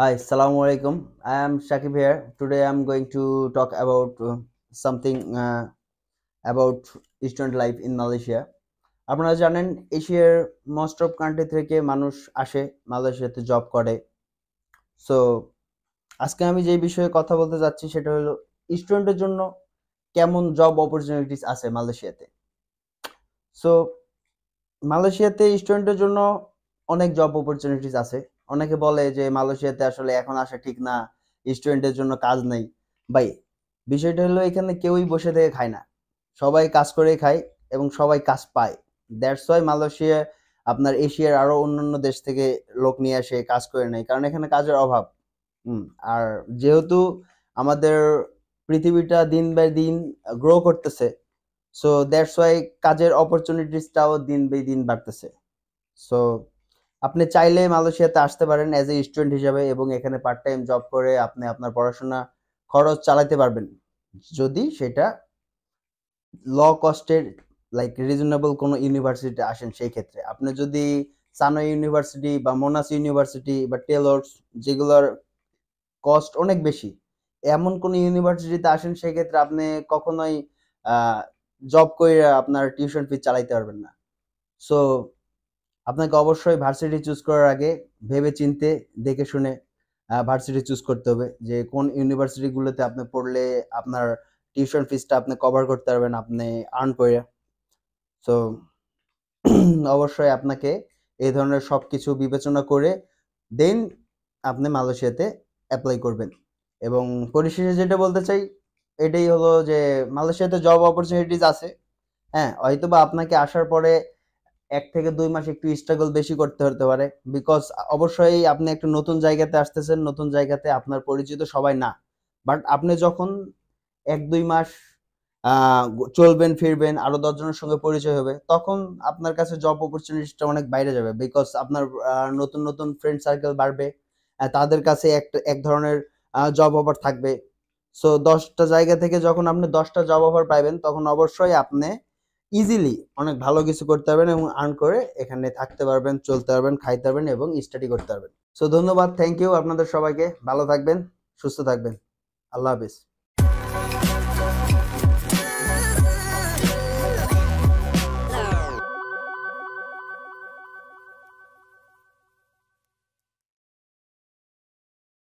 Hi, Assalamu alaikum. I am Shakib here. Today I am going to talk about something about student life in Malaysia. আপনারা জানেন এশিয়ার most of country থেকে মানুষ আসে মালয়েশিয়াতে job করে। সো আজকে আমি যে বিষয়ে কথা বলতে যাচ্ছি সেটা হলো স্টুডেন্টের জন্য কেমন জব অপরচুনিটিস আছে মালয়েশিয়াতে। সো মালয়েশিয়াতে স্টুডেন্টের জন্য অনেক জব অপরচুনিটিস আছে। অনেকে বলে যে মালয়েশিয়াতে আসলে এখন আসা ঠিক না, স্টুডেন্টের জন্য কাজ নেই। ভাই, বিষয়টা হলো এখানে কেউই বসে থেকে খায় না। সবাই কাজ করেই খায় এবং সবাই কাজ পায়। দ্যাটস ওয়াই মালয়েশিয়া আপনার এশিয়ার আরো অন্যান্য দেশ থেকে লোক নিয়ে আসে কাজ করে নেয়। কারণ এখানে কাজের অভাব। হুম, আর যেহেতু আমাদের পৃথিবীটা দিন বাই দিন গ্রো করতেছে, সো দ্যাটস ওয়াই কাজের অপরচুনিটিসটাও দিন বাই দিন বাড়তেছে। সো আপনি চাইলে মালয়েশিয়াতে আসতে পারেন অ্যাজ এ স্টুডেন্ট হিসাবে এবং এখানে পার্ট টাইম জব করে আপনি আপনার পড়াশোনা খরচ চালাতে পারবেন। যদি সেটা ল কস্টের লাইক রিজনেবল কোনো ইউনিভার্সিটিতে আসেন সেই ক্ষেত্রে। আপনি যদি সানো ইউনিভার্সিটি বা মোনাস ইউনিভার্সিটি বা টেলর্স যেগুলোর কস্ট অনেক বেশি, এমন কোনো ইউনিভার্সিটিতে আসেন সেক্ষেত্রে আপনি কখনোই আ জব কইরা আপনার টিউশন ফি চালাইতে পারবেন না। সো আপনাকে অবশ্যই ভার্সিটি চুজ করার আগে ভেবে চিন্তে দেখে শুনে ভার্সিটি চুজ করতে হবে যে কোন ইউনিভার্সিটি গুলোতে আপনি পড়লে আপনার টিউশন ফিসটা আপনি কভার করতে পারবেন আপনি আর্ন করে। সো অবশ্যই আপনাকে এই ধরনের সবকিছু বিবেচনা করে দেন আপনি মালয়েশিয়াতে অ্যাপ্লাই করবেন। এবং পরিশেষে যেটা বলতে চাই এটাই হলো যে মালয়েশিয়াতে জব অপরচুনিটিস আছে। হ্যাঁ, হয়তোবা আপনাকে আসার পরে ১ থেকে ২ মাস একটু স্ট্রাগল বেশি করতে হতে পারে। বিকজ অবশ্যই আপনি একটা নতুন জায়গাতে আসতেছেন, নতুন জায়গাতে আপনার পরিচিত সবাই না। বাট আপনি যখন ১-২ মাস আ চলবেন ফিরবেন, আরো ১০ জনের সঙ্গে পরিচয় হবে, তখন আপনার কাছে জব অপরচুনিটিসটা অনেক বাইরে যাবে। বিকজ আপনার নতুন, নতুন ফ্রেন্ড সার্কেল বাড়বে। তাদের কাছে এক ধরনের জব অফার থাকবে। সো ১০ টা জায়গা থেকে যখন আপনি ১০ টা জব অফার পাইবেন, তখন অবশ্যই আপনি ইজিলি অনেক ভালো কিছু করতে পারবেন এবং আর্ন করে এখানে থাকতে পারবেন, চলতে পারবেন, খাইতে পারবেন এবং স্টাডি করতে পারবেন। সো ধন্যবাদ, থ্যাংক ইউ আপনাদের সবাইকে। ভালো থাকবেন, সুস্থ থাকবেন। আল্লাহ হাফেজ।